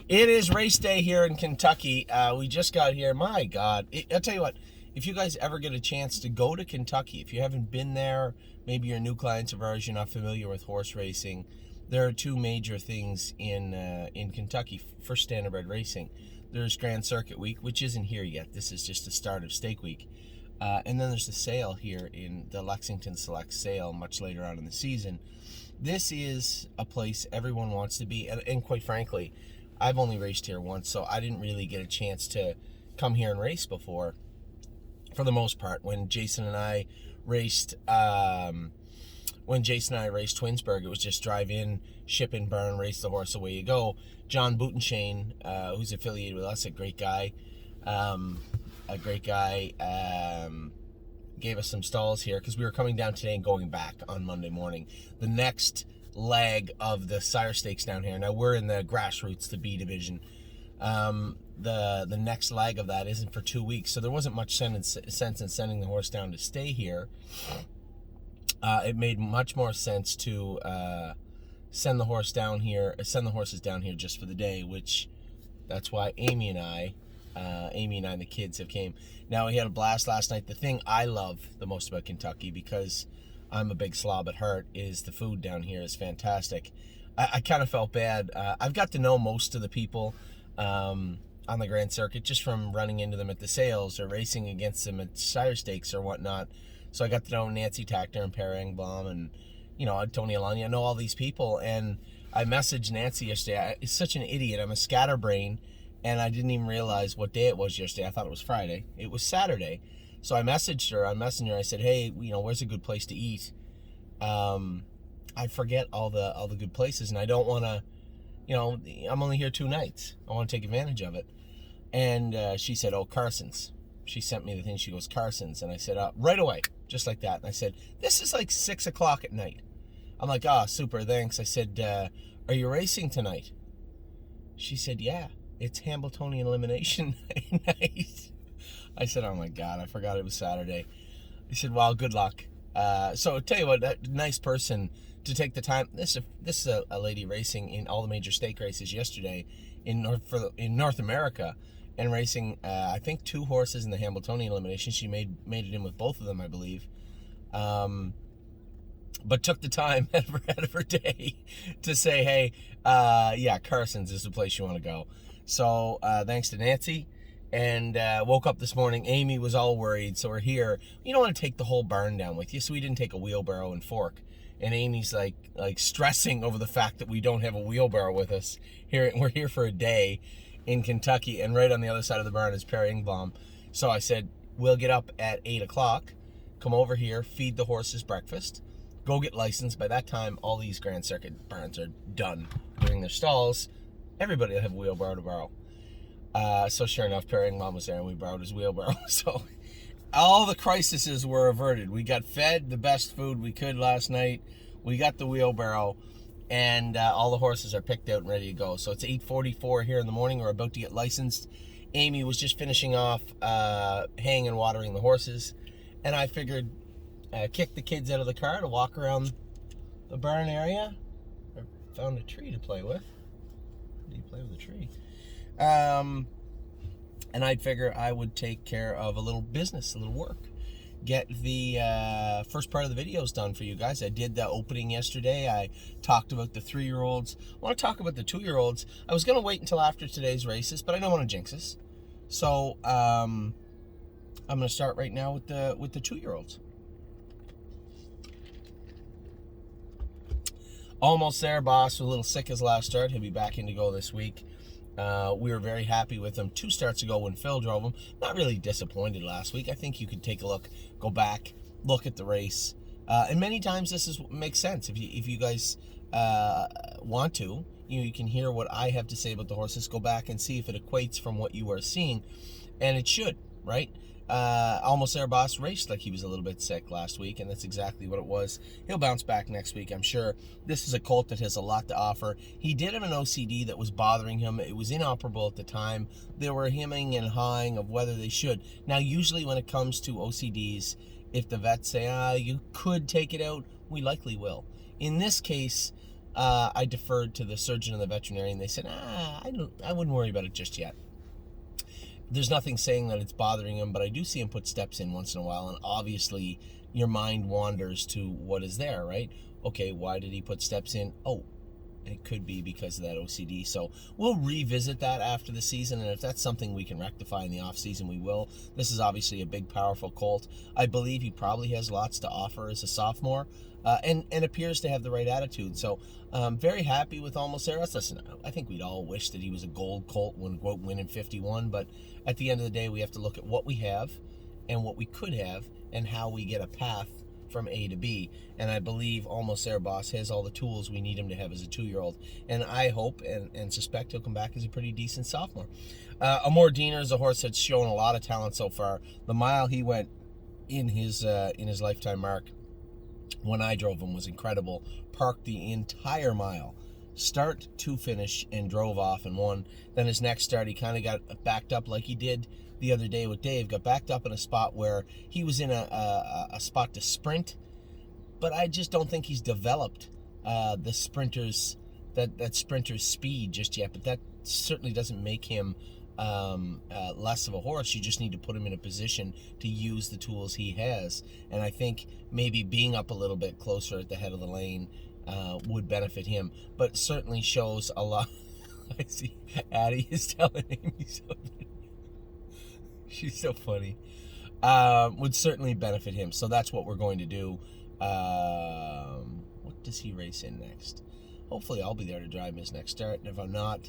It is race day here in Kentucky. We just got here. My God. I'll tell you what, if you guys ever get a chance to go to Kentucky, if you haven't been there, maybe you're new clients of ours, you're not familiar with horse racing, there are two major things in Kentucky for standardbred racing. There's Grand Circuit Week, which isn't here yet. This is just the start of Stake Week. And then there's the sale here in the Lexington Select Sale much later on in the season. This is a place everyone wants to be, and quite frankly, I've only raced here once, so I didn't really get a chance to come here and race before. For the most part, when Jason and I raced, Twinsburg, it was just drive in, ship in, burn, race the horse, away you go. John Boutenshane, who's affiliated with us, a great guy, gave us some stalls here because we were coming down today and going back on Monday morning. The next leg of the Sire Stakes down here. Now we're in the grassroots, the B division. The next leg of that isn't for 2 weeks, so there wasn't much sense in sending the horse down to stay here. It made much more sense to send the horses down here just for the day, which that's why Amy and I and the kids have came. Now, we had a blast last night. The thing I love the most about Kentucky, because I'm a big slob at heart, is the food down here is fantastic. I kind of felt bad. I've got to know most of the people on the Grand Circuit just from running into them at the sales or racing against them at Sire Stakes or whatnot. So I got to know Nancy Tackner and Per Engblom and, Tony Alani. I know all these people, and I messaged Nancy yesterday. I'm such an idiot. I'm a scatterbrain, and I didn't even realize what day it was yesterday. I thought it was Friday. It was Saturday. So I messaged her on Messenger. I said, hey, where's a good place to eat? I forget all the good places, and I don't want to, I'm only here 2 nights. I want to take advantage of it. And she said, oh, Carson's. She sent me the thing. She goes, Carson's. And I said, right away, just like that. And I said, this is like 6 o'clock at night. I'm like, super, thanks. I said, are you racing tonight? She said, yeah, it's Hambletonian elimination night. I said, oh my God, I forgot it was Saturday. He said, well, good luck. So I'll tell you what, that nice person to take the time. This is a lady racing in all the major stake races yesterday in North America, and racing, I think, 2 horses in the Hambletonian elimination. She made it in with both of them, I believe. But took the time out of her day to say, hey, yeah, Carson's is the place you want to go. So thanks to Nancy. And woke up this morning. Amy was all worried, so we're here. You don't want to take the whole barn down with you, so we didn't take a wheelbarrow and fork. And Amy's like stressing over the fact that we don't have a wheelbarrow with us. We're here for a day in Kentucky, and right on the other side of the barn is Per Engblom. So I said, we'll get up at 8 o'clock, come over here, feed the horses breakfast, go get licensed. By that time, all these Grand Circuit barns are done doing their stalls. Everybody will have a wheelbarrow to borrow. So sure enough, Per Engblom was there, and we borrowed his wheelbarrow. So all the crises were averted. We got fed the best food we could last night. We got the wheelbarrow, and all the horses are picked out and ready to go. So it's 8:44 here in the morning. We're about to get licensed. Amy was just finishing off haying and watering the horses, and I figured kick the kids out of the car to walk around the barn area. I found a tree to play with. How do you play with a tree? And I'd figure I would take care of a little business, a little work. Get the first part of the videos done for you guys. I did the opening yesterday. I talked about the 3-year-olds. I want to talk about the 2-year-olds. I was going to wait until after today's races, but I don't want to jinx us. So I'm going to start right now with the 2-year-olds. Almost there, boss. A little sick his last start. He'll be back in to go this week. We were very happy with him 2 starts ago when Phil drove him. Not really disappointed last week. I think you could take a look, go back, look at the race. And many times this makes sense. If you guys want to, you can hear what I have to say about the horses. Go back and see if it equates from what you are seeing. And it should, right? Almost There Boss raced like he was a little bit sick last week, and that's exactly what it was. He'll bounce back next week, I'm sure. This is a colt that has a lot to offer. He did have an OCD that was bothering him. It was inoperable at the time. There were hemming and hawing of whether they should. Now, usually when it comes to OCDs, if the vets say, you could take it out, we likely will. In this case, I deferred to the surgeon and the veterinarian. They said, I wouldn't worry about it just yet. There's nothing saying that it's bothering him, but I do see him put steps in once in a while, and obviously your mind wanders to what is there, right? Okay, why did he put steps in? Oh, it could be because of that OCD. So we'll revisit that after the season, and if that's something we can rectify in the off season, we will. This is obviously a big, powerful colt. I believe he probably has lots to offer as a sophomore, and appears to have the right attitude. So very happy with Almost There. Listen, I think we'd all wish that he was a gold colt when winning 51, but at the end of the day, we have to look at what we have and what we could have and how we get a path from A to B. And I believe Almost There Boss has all the tools we need him to have as a 2-year-old. And I hope and suspect he'll come back as a pretty decent sophomore. Amor Diener is a horse that's shown a lot of talent so far. The mile he went in his lifetime mark when I drove him was incredible. Parked the entire mile, start to finish, and drove off and won. Then his next start, he kind of got backed up like he did the other day with Dave, got backed up in a spot where he was in a spot to sprint, but I just don't think he's developed the sprinter's speed just yet. But that certainly doesn't make him less of a horse. You just need to put him in a position to use the tools he has, and I think maybe being up a little bit closer at the head of the lane would benefit him, but certainly shows a lot. I see Addie is telling Amy something. She's so funny. Would certainly benefit him. So that's what we're going to do. What does he race in next? Hopefully I'll be there to drive his next start. And if I'm not,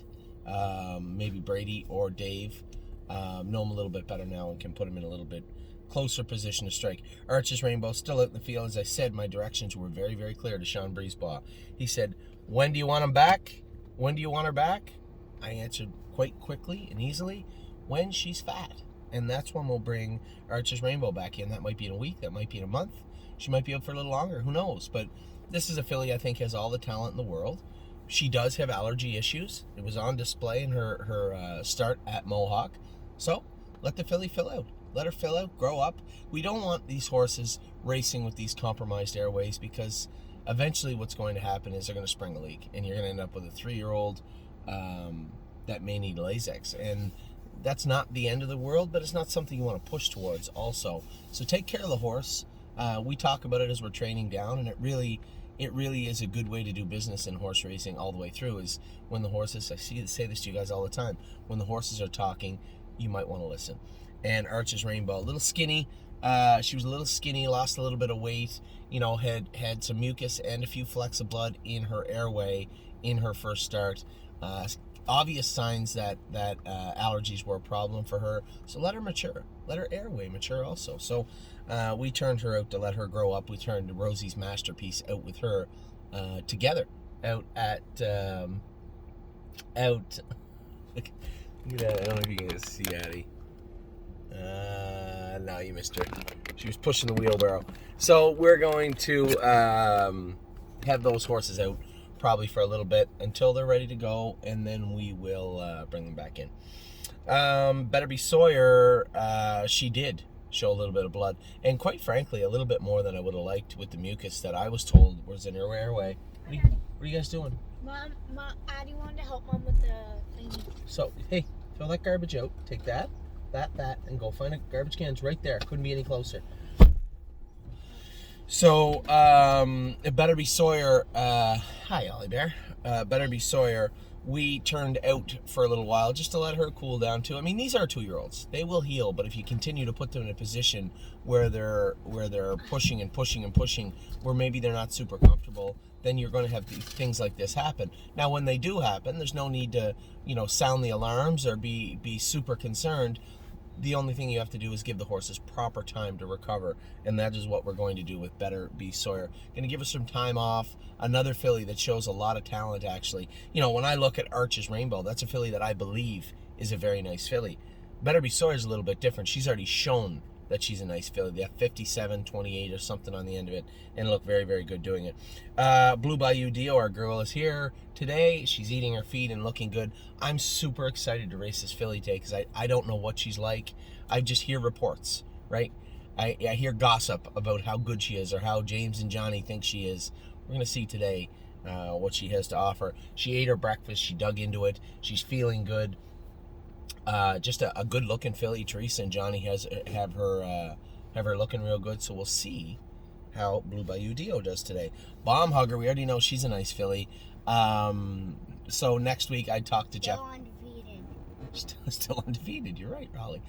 maybe Brady or Dave know him a little bit better now and can put him in a little bit closer position to strike. Arches Rainbow still out in the field. As I said, my directions were very, very clear to Sean Brisebois. He said, when do you want him back? When do you want her back? I answered quite quickly and easily, when she's fat. And that's when we'll bring Arches Rainbow back in. That might be in a week. That might be in a month. She might be up for a little longer. Who knows? But this is a filly I think has all the talent in the world. She does have allergy issues. It was on display in her start at Mohawk. So let the filly fill out. Let her fill out, grow up. We don't want these horses racing with these compromised airways, because eventually what's going to happen is they're going to spring a leak, and you're going to end up with a 3-year-old that may need Lasix. And that's not the end of the world, but it's not something you want to push towards also. So take care of the horse. We talk about it as we're training down, and it really is a good way to do business in horse racing all the way through, is when the horses, I say this to you guys all the time, when the horses are talking, you might want to listen. And Arches Rainbow, a little skinny. She was a little skinny, lost a little bit of weight, had some mucus and a few flecks of blood in her airway in her first start. Obvious signs that allergies were a problem for her. So let her mature. Let her airway mature also. So we turned her out to let her grow up. We turned Rosie's Masterpiece out with her together out at look at that. I don't know if you can see Addie. No, you missed her. She was pushing the wheelbarrow. So we're going to have those horses out probably for a little bit until they're ready to go, and then we will bring them back in. Better Be Sawyer, she did show a little bit of blood, and quite frankly, a little bit more than I would have liked with the mucus that I was told was in her airway. What are you guys doing? Mom, Addie wanted to help Mom with the thingy. So, hey, throw that garbage out. Take that, and go find a garbage can. It's right there. Couldn't be any closer. So, Better Be Sawyer, hi, Ollie Bear. Better Be Sawyer, we turned out for a little while just to let her cool down too. I mean, these are 2-year-olds. They will heal, but if you continue to put them in a position where they're pushing and pushing and pushing, where maybe they're not super comfortable, then you're going to have things like this happen. Now, when they do happen, there's no need to, sound the alarms or be super concerned. The only thing you have to do is give the horses proper time to recover, and that is what we're going to do with Better Be Sawyer. Going to give us some time off. Another filly that shows a lot of talent, actually. When I look at Arches Rainbow, that's a filly that I believe is a very nice filly. Better Be Sawyer is a little bit different. She's already shown that she's a nice filly. They have 57-28 or something on the end of it, and look very, very good doing it. Blue Bayou Dio, our girl, is here today. She's eating her feed and looking good. I'm super excited to race this filly today because I don't know what she's like. I just hear reports, right? I hear gossip about how good she is or how James and Johnny think she is. We're going to see today what she has to offer. She ate her breakfast. She dug into it. She's feeling good. Just a good looking filly. Teresa and Johnny have her looking real good. So we'll see how Blue Bayou Dio does today. Bomb Hugger, we already know she's a nice filly. So next week I talked to Jeff. Still undefeated. You're right, Raleigh.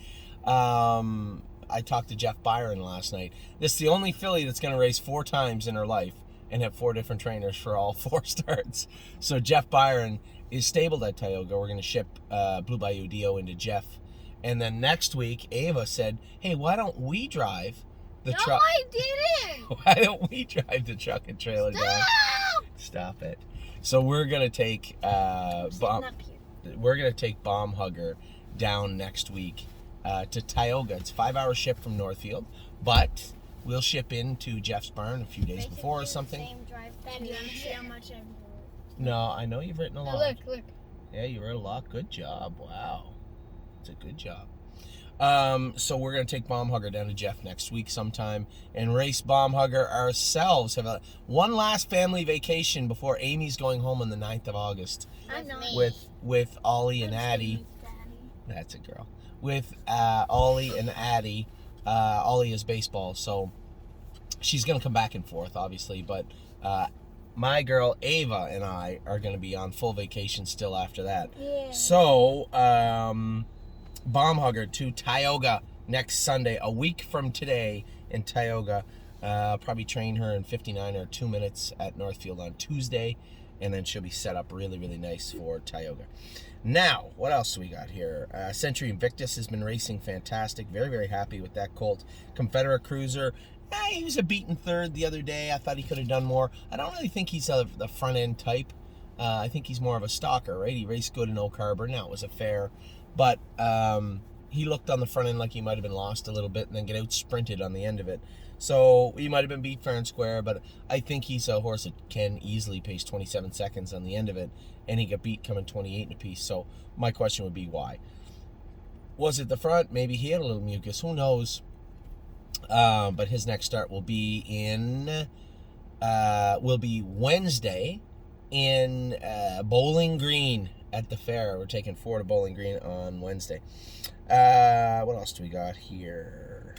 I talked to Jeff Byron last night. This is the only filly that's going to race 4 times in her life and have 4 different trainers for all 4 starts. So Jeff Byron is stabled at Tioga. We're going to ship Blue Bayou Dio into Jeff. And then next week, Ava said, hey, why don't we drive the truck? No, I didn't. Why don't we drive the truck and trailer down? Stop it. So we're going to take Bomb Hugger down next week to Tioga. It's a 5-hour ship from Northfield, but we'll ship into Jeff's barn a few days before or something. See how much I've worked. No, I know you've written a lot. Look. Yeah, you wrote a lot. Good job. Wow. It's a good job. So we're going to take Bomb Hugger down to Jeff next week sometime and race Bomb Hugger ourselves. Have one last family vacation before Amy's going home on the 9th of August with Ollie and Addie. That's a girl. With Ollie and Addie. Ollie is baseball, so she's going to come back and forth, obviously, but my girl Ava and I are going to be on full vacation still after that. Yeah. So, Bomb Hugger to Tioga next Sunday, a week from today in Tioga. Probably train her in 59 or 2 minutes at Northfield on Tuesday, and then she'll be set up really, really nice for Tioga. Now, what else do we got here? Century Invictus has been racing fantastic. Very, very happy with that colt. Confederate Cruiser. He was a beaten third the other day. I thought he could have done more. I don't really think he's the front-end type. I think he's more of a stalker, right? He raced good in Oak Harbor. Now, it was a fair. But he looked on the front end like he might have been lost a little bit and then get out-sprinted on the end of it. So he might have been beat fair and square, but I think he's a horse that can easily pace 27 seconds on the end of it, and he got beat coming 28 in a piece. So my question would be why? Was it the front? Maybe he had a little mucus. Who knows? But his next start will be Wednesday in Bowling Green at the fair. We're taking 4 to Bowling Green on Wednesday. What else do we got here?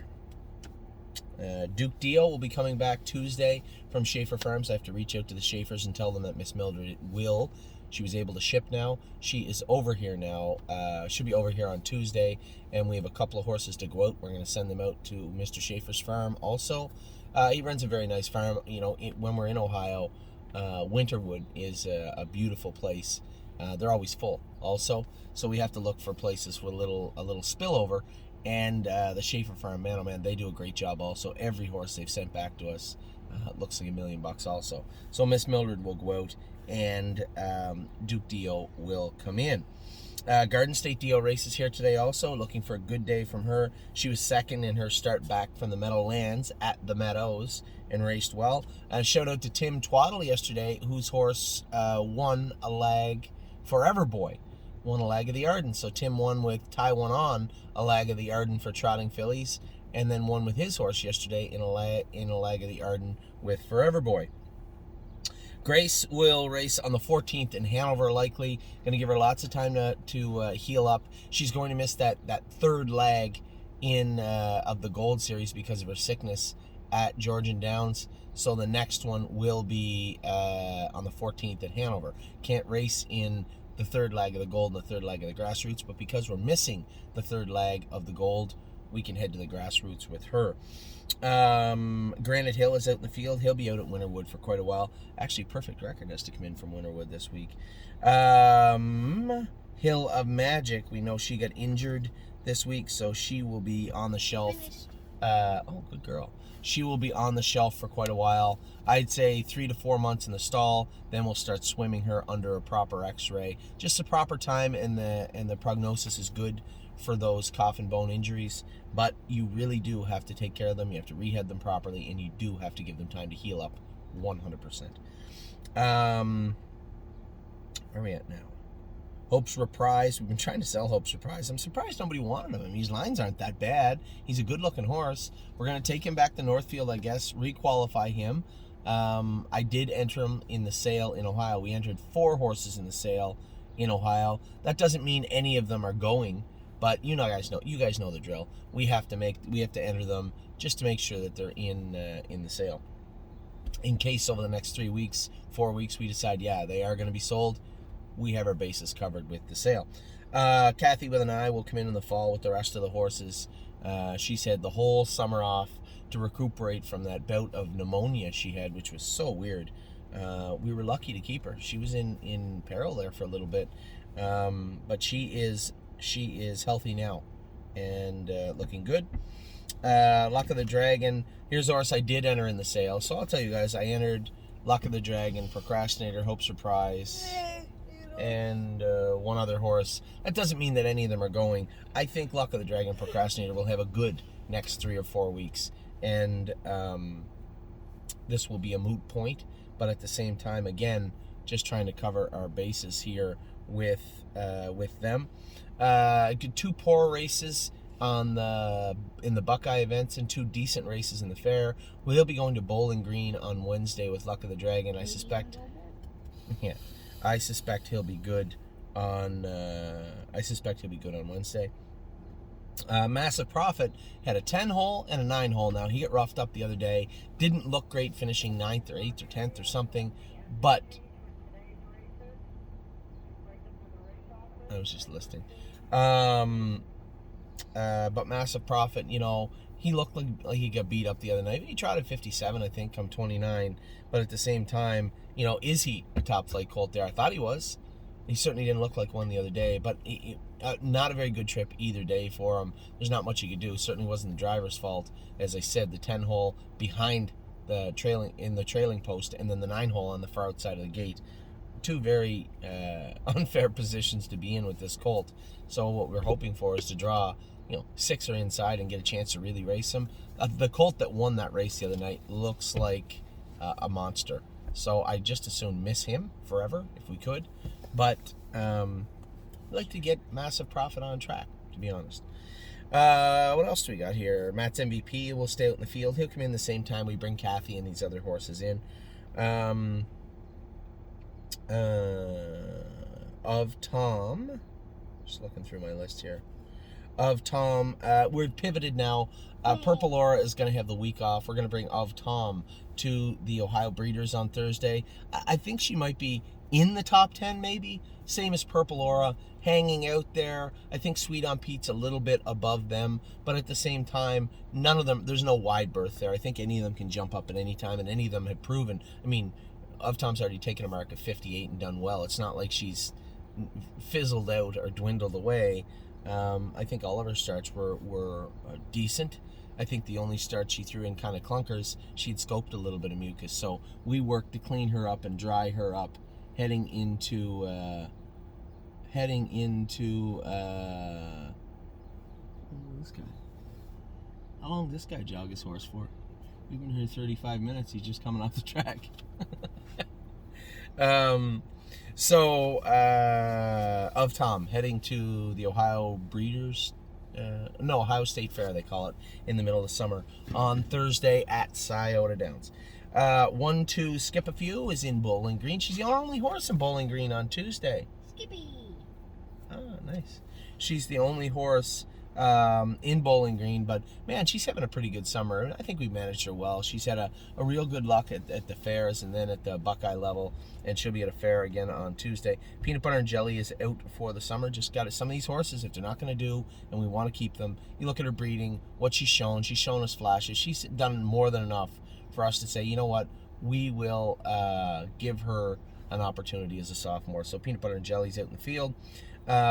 Duke Dio will be coming back Tuesday from Schaefer Farms. I have to reach out to the Schaefers and tell them that Miss Mildred will. She was able to ship now. She is over here now. Should be over here on Tuesday, and we have a couple of horses to go out. We're going to send them out to Mr. Schaefer's farm also. He runs a very nice farm. You know, when we're in Ohio, Winterwood is a beautiful place. They're always full also, so we have to look for places with a little spillover. And the Schaefer farm, man, oh man, they do a great job also. Every horse they've sent back to us looks like $1 million also. So Miss Mildred will go out, and Duke Dio will come in. Garden State Dio races here today also, looking for a good day from her. She was second in her start back from the Meadowlands at the Meadows and raced well. Shout out to Tim Twaddle yesterday, whose horse won a lag, Forever Boy. Won a lag of the Arden. So Tim won with Taiwan on a lag of the Arden for trotting fillies, and then won with his horse yesterday in a lag of the Arden with Forever Boy. Grace will race on the 14th in Hanover, likely. Going to give her lots of time to heal up. She's going to miss that third lag of the Gold Series because of her sickness at Georgian Downs. So the next one will be on the 14th at Hanover. Can't race in the third leg of the Gold and the third leg of the Grassroots, but because we're missing the third leg of the Gold, we can head to the Grassroots with her. Granite Hill is out in the field. He'll be out at Winterwood for quite a while. Actually, Perfect Record has to come in from Winterwood this week. Hill of Magic, we know she got injured this week, so she will be on the shelf. Oh, good girl. She will be on the shelf for quite a while. I'd say 3 to 4 months in the stall. Then we'll start swimming her under a proper X-ray. Just the proper time, and the prognosis is good for those coffin bone injuries. But you really do have to take care of them. You have to rehab them properly, and you do have to give them time to heal up 100%. Where are we at now? Hope's Reprise. We've been trying to sell Hope's Reprise. I'm surprised nobody wanted him. I mean, his lines aren't that bad. He's a good-looking horse. We're going to take him back to Northfield, I guess, requalify him. I did enter them in the sale in Ohio. We entered 4 horses in the sale in Ohio. That doesn't mean any of them are going, but you guys know the drill. We have to enter them just to make sure that they're in the sale. In case over the next 3 weeks, 4 weeks, we decide, they are going to be sold, we have our bases covered with the sale. Kathy with an eye will come in the fall with the rest of the horses. She's had the whole summer off to recuperate from that bout of pneumonia she had, which was so weird. We were lucky to keep her. She was in peril there for a little bit, but she is healthy now and looking good. Luck of the Dragon. Here's a horse I did enter in the sale. So I'll tell you guys, I entered Luck of the Dragon, Procrastinator, Hope Surprise, and one other horse. That doesn't mean that any of them are going. I think Luck of the Dragon, Procrastinator will have a good next 3 or 4 weeks, and this will be a moot point. But at the same time, again, just trying to cover our bases here with them. 2 poor races in the Buckeye events and 2 decent races in the fair. We'll be going to Bowling Green on Wednesday with Luck of the Dragon. I suspect he'll be good on Wednesday. Massive Profit had a 10-hole and a 9-hole. Now, he got roughed up the other day. Didn't look great, finishing 9th or 8th or 10th or something. But I was just listing. But Massive Profit, he looked like he got beat up the other night. He trotted 57, I think, come 29. But at the same time, is he a top flight colt there? I thought he was. He certainly didn't look like one the other day, but not a very good trip either day for him. There's not much you could do. It certainly wasn't the driver's fault. As I said, the 10-hole behind the trailing post, and then the 9-hole on the far outside of the gate. 2 very unfair positions to be in with this colt. So what we're hoping for is to draw, 6 are inside and get a chance to really race him. The colt that won that race the other night looks like a monster. So I just as soon miss him forever if we could. But I'd like to get Massive Profit on track, to be honest. What else do we got here? Matt's MVP will stay out in the field. He'll come in the same time we bring Kathy and these other horses in. Of Tom, just looking through my list here. Of Tom, we're pivoted now. Purple Aura is going to have the week off. We're going to bring Of Tom to the Ohio Breeders on Thursday. I think she might be in the top 10, maybe. Same as Purple Aura, hanging out there. I think Sweet on Pete's a little bit above them, but at the same time, none of them, there's no wide berth there. I think any of them can jump up at any time, and any of them have proven. I mean, Of Tom's already taken a mark of 58 and done well. It's not like she's fizzled out or dwindled away. I think all of her starts were decent. I think the only start she threw in kind of clunkers, she'd scoped a little bit of mucus. So we worked to clean her up and dry her up heading into this guy. How long did this guy jog his horse for? We've been here 35 minutes. He's just coming off the track. Of Tom heading to the Ohio Breeders, Ohio State Fair, they call it, in the middle of the summer on Thursday at Scioto Downs. 1-2 Skip a Few is in Bowling Green. She's the only horse in Bowling Green on Tuesday. Skippy. Oh, nice. She's the only horse in Bowling Green, but man, she's having a pretty good summer. I think we managed her well. She's had a real good luck at the fairs and then at the Buckeye level, and she'll be at a fair again on Tuesday. Peanut Butter and Jelly is out for the summer. Just got it. Some of these horses, if they're not going to do and we want to keep them, you look at her breeding, what she's shown us flashes. She's done more than enough for us to say, you know what, we will give her an opportunity as a sophomore. So Peanut Butter and Jelly's out in the field.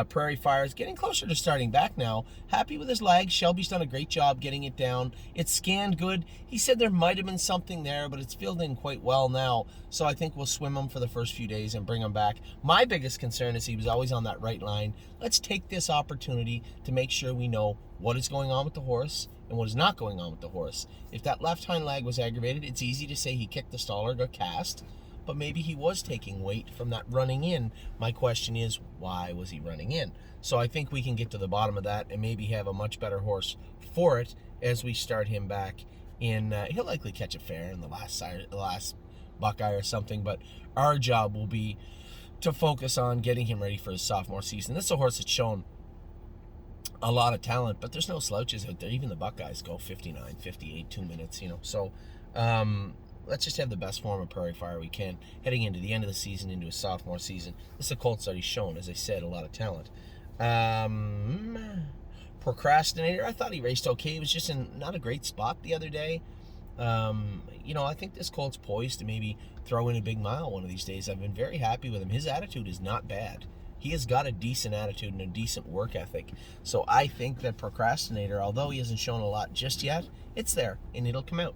Prairie Fire's getting closer to starting back now. Happy with his leg. Shelby's done a great job getting it down. It's scanned good. He said there might have been something there, but it's filled in quite well now. So I think we'll swim him for the first few days and bring him back. My biggest concern is he was always on that right line. Let's take this opportunity to make sure we know what is going on with the horse and what is not going on with the horse. If that left hind leg was aggravated, it's easy to say he kicked the stall or got cast. But maybe he was taking weight from that running in. My question is, why was he running in? So I think we can get to the bottom of that and maybe have a much better horse for it as we start him back in. He'll likely catch a fair in the last Buckeye or something. But our job will be to focus on getting him ready for his sophomore season. This is a horse that's shown a lot of talent, but there's no slouches out there. Even the Buckeyes go 59, 58, 2 minutes, So let's just have the best form of Prairie Fire we can heading into the end of the season, into his sophomore season. This is a colt that he's shown, as I said, a lot of talent. Procrastinator, I thought he raced okay. He was just in not a great spot the other day. I think this colt's poised to maybe throw in a big mile one of these days. I've been very happy with him. His attitude is not bad. He has got a decent attitude and a decent work ethic. So I think that Procrastinator, although he hasn't shown a lot just yet, it's there and it'll come out.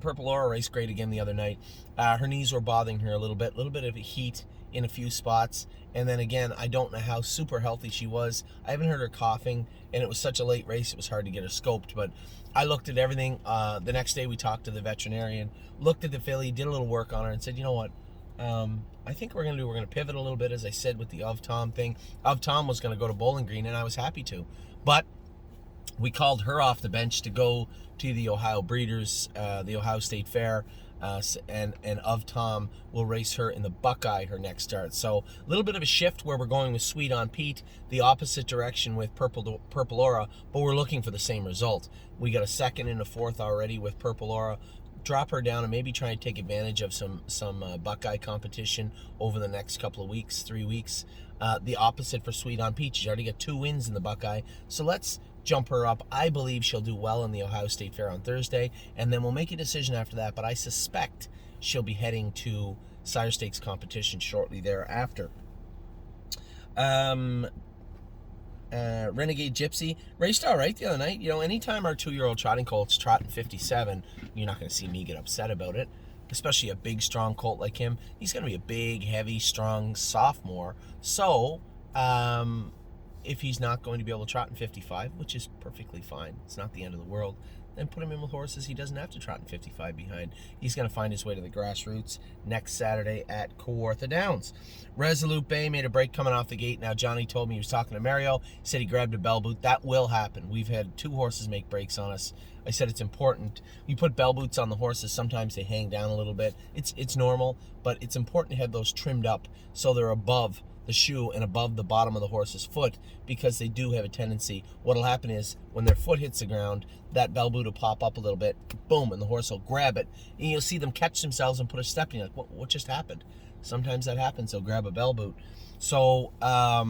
Purple Aura raced great again the other night. Her knees were bothering her a little bit of heat in a few spots. And then again, I don't know how super healthy she was. I haven't heard her coughing, and it was such a late race, it was hard to get her scoped. But I looked at everything. The next day we talked to the veterinarian, looked at the filly, did a little work on her, and said, you know what? I think we're going to pivot a little bit, as I said, with the Of Tom thing. Of Tom was going to go to Bowling Green, and I was happy to. But we called her off the bench to go to the Ohio Breeders, the Ohio State Fair, and Of Tom will race her in the Buckeye her next start. So a little bit of a shift where we're going with Sweet on Pete, the opposite direction with Purple Aura, but we're looking for the same result. We got a second and a fourth already with Purple Aura. Drop her down and maybe try and take advantage of some Buckeye competition over the next couple of weeks, 3 weeks. The opposite for Sweet on Pete. She's already got 2 wins in the Buckeye. So let's jump her up. I believe she'll do well in the Ohio State Fair on Thursday, and then we'll make a decision after that, but I suspect she'll be heading to Sire Stakes competition shortly thereafter. Renegade Gypsy raced all right the other night. Anytime our 2-year-old trotting colts trot in 57, you're not going to see me get upset about it, especially a big, strong colt like him. He's going to be a big, heavy, strong sophomore. So, if he's not going to be able to trot in 55, which is perfectly fine, it's not the end of the world, then put him in with horses he doesn't have to trot in 55 behind. He's going to find his way to the grassroots next Saturday at Kawartha Downs. Resolute Bay made a break coming off the gate. Now, Johnny told me he was talking to Mario. He said he grabbed a bell boot. That will happen. We've had 2 horses make breaks on us. I said it's important. You put bell boots on the horses, sometimes they hang down a little bit. It's normal, but it's important to have those trimmed up so they're above the shoe and above the bottom of the horse's foot, because they do have a tendency. What'll happen is when their foot hits the ground, that bell boot will pop up a little bit, boom, and the horse will grab it, and you'll see them catch themselves and put a step in. You're like, what just happened? Sometimes that happens. They'll grab a bell boot. So I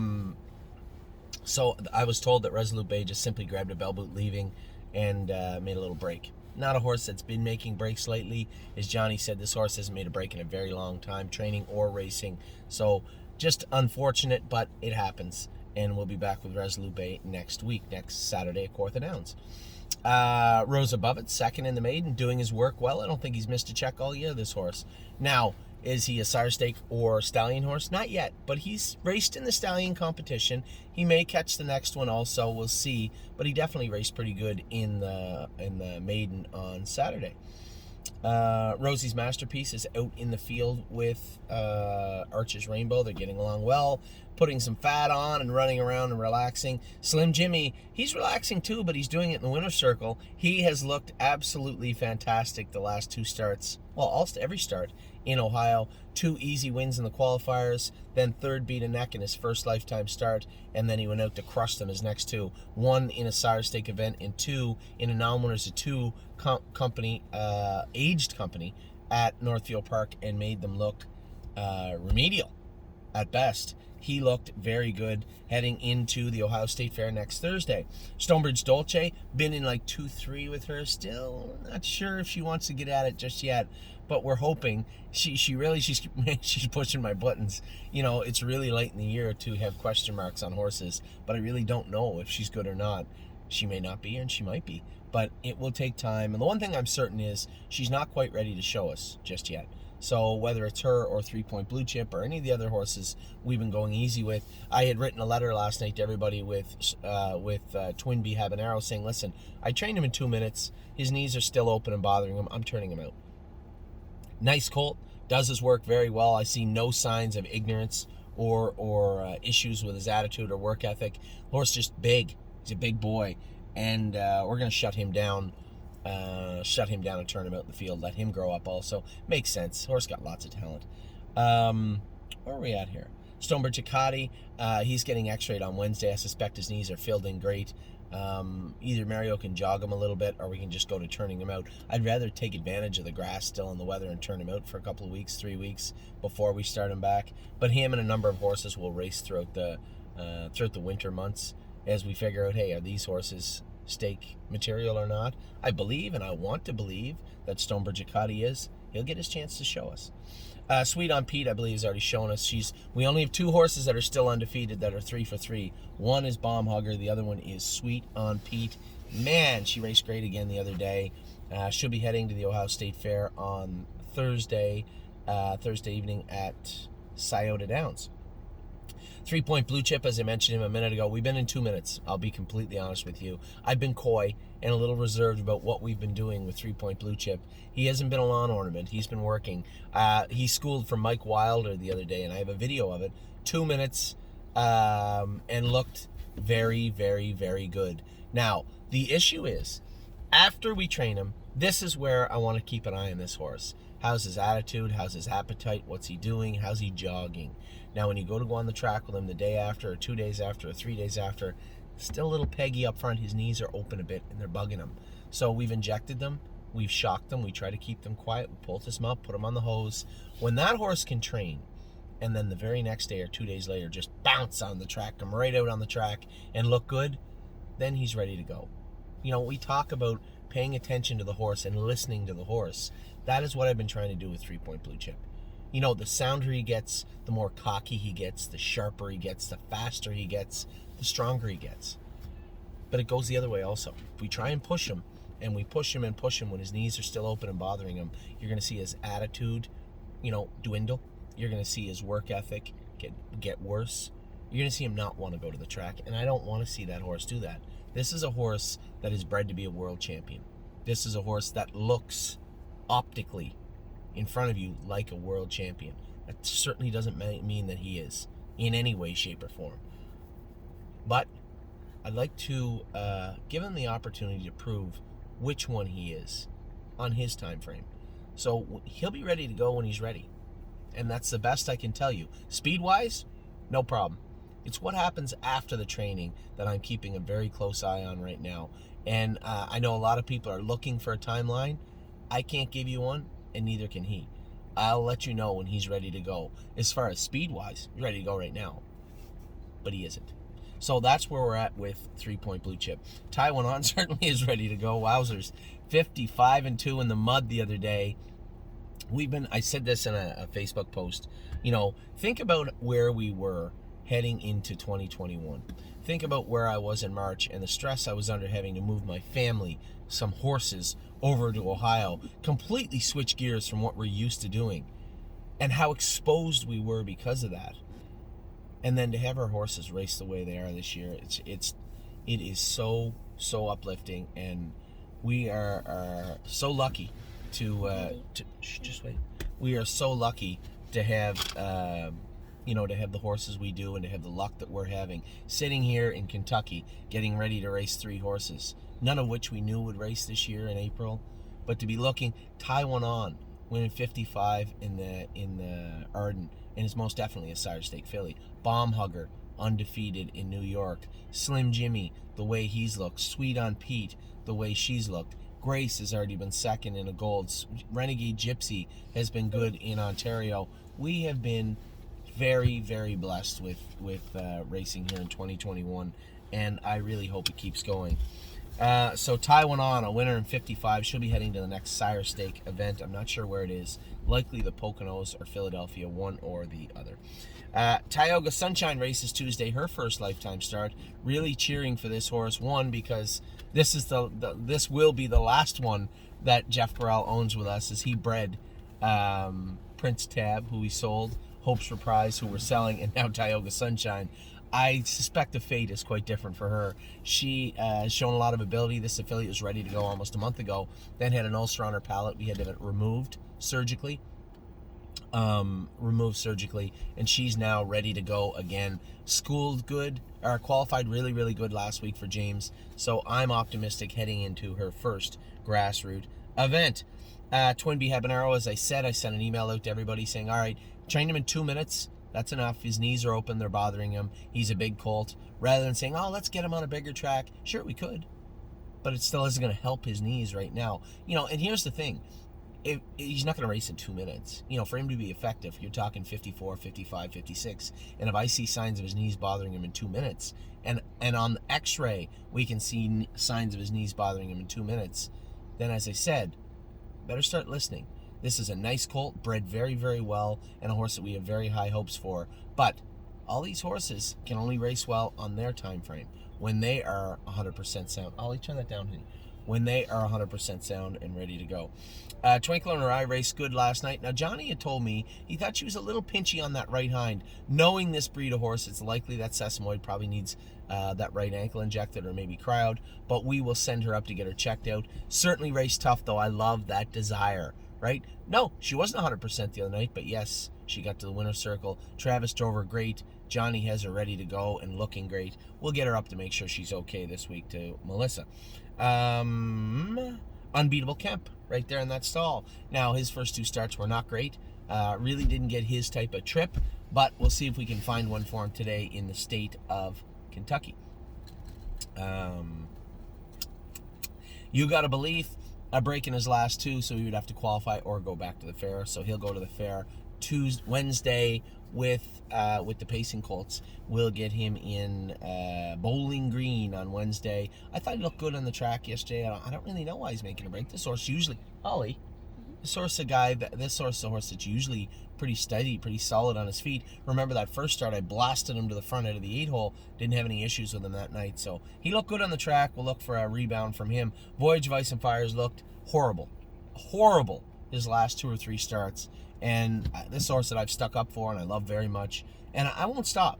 was told that Resolute Bay just simply grabbed a bell boot leaving and made a little break. Not a horse that's been making breaks lately. As Johnny said, this horse hasn't made a break in a very long time, training or racing. So just unfortunate, but it happens. And we'll be back with Resolute Bay next week, next Saturday at Kawartha Downs. Rose Above It, second in the maiden, doing his work well. I don't think he's missed a check all year, this horse. Now, is he a Sire Stake or Stallion horse? Not yet, but he's raced in the Stallion competition. He may catch the next one also, we'll see. But he definitely raced pretty good in the maiden on Saturday. Rosie's Masterpiece is out in the field with Archer's Rainbow. They're getting along well, putting some fat on and running around and relaxing. Slim Jimmy, he's relaxing too, but he's doing it in the winner's circle. He has looked absolutely fantastic the last 2 starts. Well, every start in Ohio. 2 easy wins in the qualifiers, then 3rd beat a neck in his first lifetime start, and then he went out to crush them his next 2. 1 in a Sire Stake event, and 2 in a non-winners of 2 company, aged company at Northfield Park, and made them look remedial at best. He looked very good heading into the Ohio State Fair next Thursday. Stonebridge Dolce, been in like 2-3 with her. Still not sure if she wants to get at it just yet, but we're hoping. She's pushing my buttons. It's really late in the year to have question marks on horses, but I really don't know if she's good or not. She may not be, and she might be, but it will take time. And the one thing I'm certain is she's not quite ready to show us just yet. So whether it's her or 3 Point Blue Chip or any of the other horses we've been going easy with, I had written a letter last night to everybody with Twinbee Habanero saying, listen, I trained him in 2 minutes. His knees are still open and bothering him. I'm turning him out. Nice colt, does his work very well. I see no signs of ignorance or issues with his attitude or work ethic. The horse just big. He's a big boy. and we're going to shut him down and turn him out in the field, let him grow up also. Makes sense. Horse got lots of talent. Where are we at here? Stonebridge Acadi, he's getting x-rayed on Wednesday. I suspect his knees are filled in great. Either Mario can jog him a little bit, or we can just go to turning him out. I'd rather take advantage of the grass still in the weather and turn him out for a couple of weeks, 3 weeks, before we start him back. But him and a number of horses will race throughout the winter months as we figure out, hey, are these horses stake material or not? I believe, and I want to believe, that Stonebridge Acadi is. He'll get his chance to show us. Sweet on Pete, I believe, has already shown us. We only have 2 horses that are still undefeated that are 3 for 3. One is Bomb Hugger. The other one is Sweet on Pete. Man, she raced great again the other day. She'll be heading to the Ohio State Fair on Thursday evening at Scioto Downs. 3 Point Blue Chip, as I mentioned him a minute ago, we've been in 2 minutes. I'll be completely honest with you. I've been coy and a little reserved about what we've been doing with 3 Point Blue Chip. He hasn't been a lawn ornament. He's been working. He schooled from Mike Wilder the other day, and I have a video of it. 2 minutes, and looked very, very, very good. Now, the issue is, after we train him, this is where I want to keep an eye on this horse. How's his attitude? How's his appetite? What's he doing? How's he jogging? Now, when you go on the track with him the day after, or 2 days after, or 3 days after, still a little peggy up front. His knees are open a bit, and they're bugging him. So we've injected them. We've shocked them. We try to keep them quiet. We poultice them up, put them on the hose. When that horse can train, and then the very next day or 2 days later just bounce on the track, come right out on the track, and look good, then he's ready to go. You know, we talk about paying attention to the horse and listening to the horse. That is what I've been trying to do with 3 Point Blue Chip. You know, the sounder he gets, the more cocky he gets, the sharper he gets, the faster he gets, the stronger he gets. But it goes the other way also. If we try and push him, and we push him and push him when his knees are still open and bothering him, you're going to see his attitude, dwindle. You're going to see his work ethic get worse. You're going to see him not want to go to the track, and I don't want to see that horse do that. This is a horse that is bred to be a world champion. This is a horse that looks optically in front of you like a world champion. That certainly doesn't mean that he is in any way, shape, or form. But I'd like to give him the opportunity to prove which one he is on his time frame. So he'll be ready to go when he's ready. And that's the best I can tell you. Speed-wise, no problem. It's what happens after the training that I'm keeping a very close eye on right now. And I know a lot of people are looking for a timeline. I can't give you one, and neither can he. I'll let you know when he's ready to go. As far as speed-wise, he's ready to go right now. But he isn't. So that's where we're at with 3 Point Blue Chip. Taiwan On certainly is ready to go. Wowzers. 55-2 in the mud the other day. I said this in a Facebook post. Think about where we were heading into 2021. Think about where I was in March and the stress I was under having to move my family, some horses, over to Ohio, completely switch gears from what we're used to doing, and how exposed we were because of that. And then to have our horses race the way they are this year, it is so uplifting, and we are so lucky to just wait. We are so lucky to have to have the horses we do, and to have the luck that we're having, sitting here in Kentucky getting ready to race 3 horses, none of which we knew would race this year in April. But to be looking, Taiwan On winning 55 in the Arden, and is most definitely a Sire Stake filly. Bomb Hugger undefeated in New York. Slim Jimmy, the way he's looked. Sweet on Pete, the way she's looked. Grace has already been second in a gold. Renegade Gypsy has been good in Ontario. We have been very, very blessed with racing here in 2021, and I really hope it keeps going. So Taiwan On, a winner in 55. She'll be heading to the next Sire Stake event. I'm not sure where it is. Likely the Poconos or Philadelphia, one or the other. Tioga Sunshine races Tuesday, her first lifetime start. Really cheering for this horse. One, because this is this will be the last one that Jeff Burrell owns with us, as he bred Prince Tab, who he sold, Hope's Reprise, who we're selling, and now Tioga Sunshine. I suspect the fate is quite different for her. She has shown a lot of ability. This affiliate was ready to go almost a month ago, then had an ulcer on her palate. We had to have it removed surgically. removed surgically, and she's now ready to go again. Schooled good, or qualified really, really good last week for James. So I'm optimistic heading into her first grassroots event. Twin B Habanero, as I said, I sent an email out to everybody saying, all right, train him in 2 minutes. That's enough. His knees are open. They're bothering him. He's a big colt. Rather than saying, oh, let's get him on a bigger track. Sure, we could. But it still isn't going to help his knees right now. And here's the thing. He's not going to race in 2 minutes. For him to be effective, you're talking 54, 55, 56. And if I see signs of his knees bothering him in 2 minutes, and on the x-ray, we can see signs of his knees bothering him in 2 minutes, then as I said, better start listening. This is a nice colt, bred very, very well, and a horse that we have very high hopes for. But all these horses can only race well on their time frame. When they are 100% sound. Ollie, turn that down, honey. When they are 100% sound and ready to go. Twinkle in Her Eye raced good last night. Now, Johnny had told me he thought she was a little pinchy on that right hind. Knowing this breed of horse, it's likely that Sesamoid probably needs that right ankle injected or maybe cryoed. But we will send her up to get her checked out. Certainly raced tough, though. I love that Desire. Right? No, she wasn't 100% the other night, but yes, she got to the winner's circle. Travis drove her great. Johnny has her ready to go and looking great. We'll get her up to make sure she's okay this week to Melissa. Unbeatable Kemp right there in that stall. Now, his first 2 starts were not great. Really didn't get his type of trip, but we'll see if we can find one for him today in the state of Kentucky. You Gotta Believe. A break in his last 2, so he would have to qualify or go back to the fair. So he'll go to the fair Wednesday with the Pacing Colts. We'll get him in Bowling Green on Wednesday. I thought he looked good on the track yesterday. I don't really know why he's making a break. This horse usually, Ollie, this horse is a horse that's usually pretty steady, pretty solid on his feet. Remember that first start, I blasted him to the front out of the 8-hole. Didn't have any issues with him that night. So he looked good on the track. We'll look for a rebound from him. Voyage of Ice and Fires looked horrible. Horrible his last 2 or 3 starts. And this horse that I've stuck up for and I love very much. And I won't stop.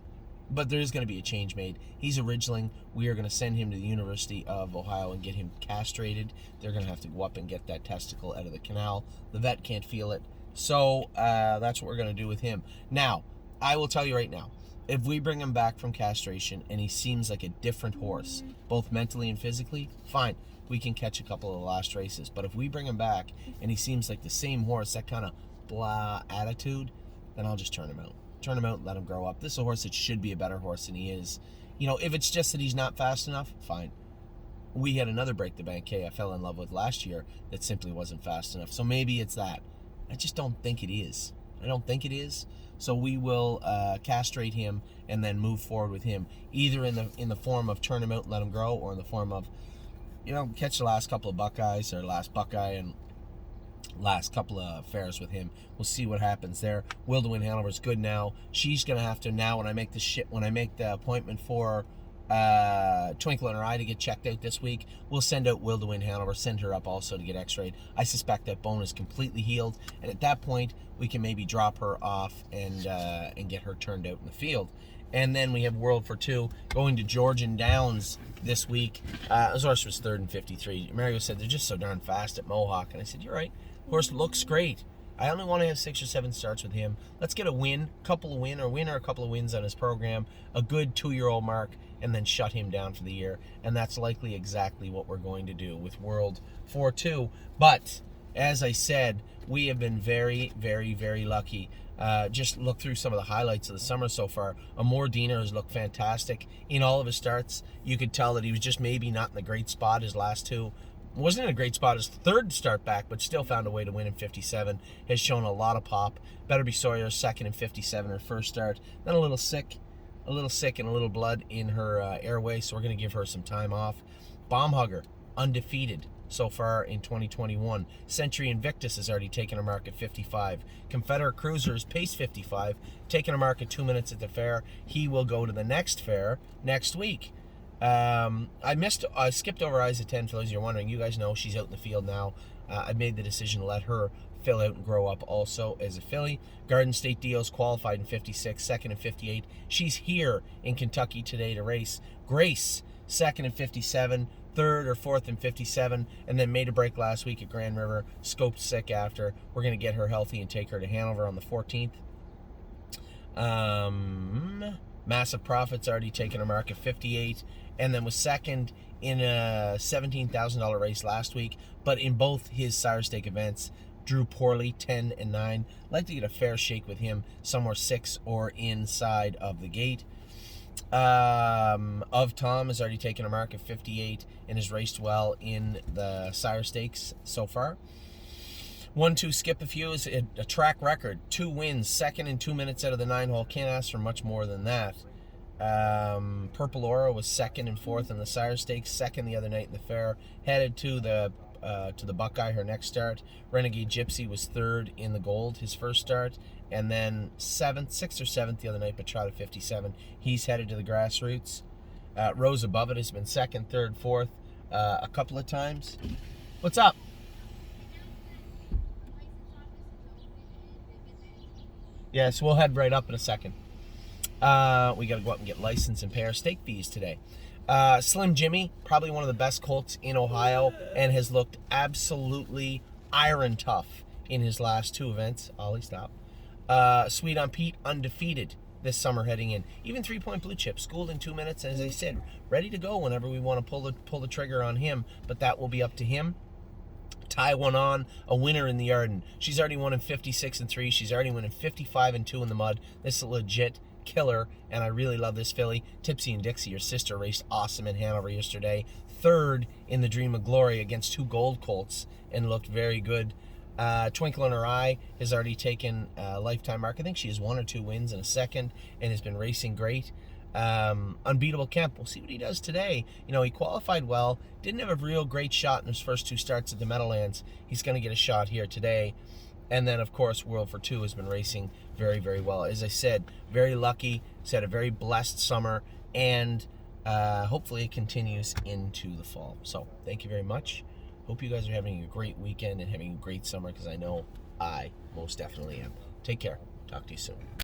But there is going to be a change made. He's a ridgeling. We are going to send him to the University of Ohio and get him castrated. They're going to have to go up and get that testicle out of the canal. The vet can't feel it. So that's what we're going to do with him. Now, I will tell you right now, if we bring him back from castration and he seems like a different horse, both mentally and physically, fine. We can catch a couple of the last races. But if we bring him back and he seems like the same horse, that kind of blah attitude, then I'll just turn him out. Turn him out and let him grow up. This is a horse that should be a better horse than he is. If it's just that he's not fast enough, fine. We had another Break the Bank K I fell in love with last year that simply wasn't fast enough. So maybe it's that. I just don't think it is. I don't think it is. So we will castrate him and then move forward with him, either in the form of turn him out and let him grow, or in the form of, catch the last couple of Buckeyes, or last Buckeye and last couple of fairs with him. We'll see what happens there. Will to Win Hanover's good now. She's gonna have to now, when I make the appointment for Twinkle in Her Eye to get checked out this week, we'll send out Will to Win Hanover, send her up also to get x-rayed. I suspect that bone is completely healed, and at that point we can maybe drop her off and get her turned out in the field. And then we have World for 2 going to Georgian Downs this week. This horse was 3rd and 53. Mario said they're just so darn fast at Mohawk, and I said, you're right. Horse looks great. I only want to have 6 or 7 starts with him. Let's get a win or a couple of wins on his program, a good 2-year-old mark, and then shut him down for the year. And that's likely exactly what we're going to do with World 4-2. But as I said, we have been very, very, very lucky. Just look through some of the highlights of the summer so far. Amor Diener has looked fantastic in all of his starts. You could tell that he was just maybe not in the great spot his last 2. Wasn't in a great spot his 3rd start back, but still found a way to win in 57. Has shown a lot of pop. Better Be Sawyer, 2nd in 57, her first start. Then a little sick and a little blood in her airway, so we're going to give her some time off. Bomb Hugger, undefeated so far in 2021. Century Invictus has already taken a mark at 55. Confederate Cruiser is pace 55, taking a mark at 2 minutes at the fair. He will go to the next fair next week. I skipped over Isa 10 for those of you wondering. You guys know she's out in the field now. I made the decision to let her fill out and grow up also as a filly. Garden State Dios qualified in 56, 2nd in 58. She's here in Kentucky today to race. Grace, 2nd in 57. third or fourth in 57, and then made a break last week at Grand River, scoped sick after. We're going to get her healthy and take her to Hanover on the 14th. Massive Profits already taken a mark of 58, and then was second in a $17,000 race last week, but in both his Sire Stake events, drew poorly, 10 and 9. Like to get a fair shake with him, somewhere 6 or inside of the gate. Of Tom has already taken a mark of 58 and has raced well in the Sire Stakes so far. 1-2 Skip a Few is a track record, 2 wins, second in 2 minutes out of the 9-hole. Can't ask for much more than that. Purple Aura was second and fourth in the Sire Stakes, second the other night in the fair. Headed to the Buckeye, her next start. Renegade Gypsy was third in the Gold, his first start, and then sixth or seventh the other night, but trotted 57. He's headed to the Grassroots. Rose Above It has been second, third, fourth a couple of times. What's up? Yes, we'll head right up in a second. We got to go up and get license and pay our stake fees today. Slim Jimmy, probably one of the best colts in Ohio, and has looked absolutely iron tough in his last 2 events. Ollie, stop. Sweet on Pete, undefeated this summer heading in. Even 3-point blue chip, schooled in 2 minutes, and as I said, ready to go whenever we want to pull the trigger on him, but that will be up to him. Tie one on, a winner in the Arden. She's already won in 56 and 3. She's already won in 55 and 2 in the mud. This is a legit killer, and I really love this filly. Tipsy and Dixie, your sister, raced awesome in Hanover yesterday. Third in the Dream of Glory against 2 gold colts and looked very good. Twinkle in Her Eye has already taken a lifetime mark. I think she has 1 or 2 wins in a second and has been racing great. Unbeatable Kemp, we'll see what he does today. You know, he qualified well, didn't have a real great shot in his first 2 starts at the Meadowlands. He's going to get a shot here today. And then, of course, World for 2 has been racing very, very well. As I said, very lucky. He's had a very blessed summer, and hopefully it continues into the fall. So, thank you very much. Hope you guys are having a great weekend and having a great summer, because I know I most definitely am. Take care. Talk to you soon.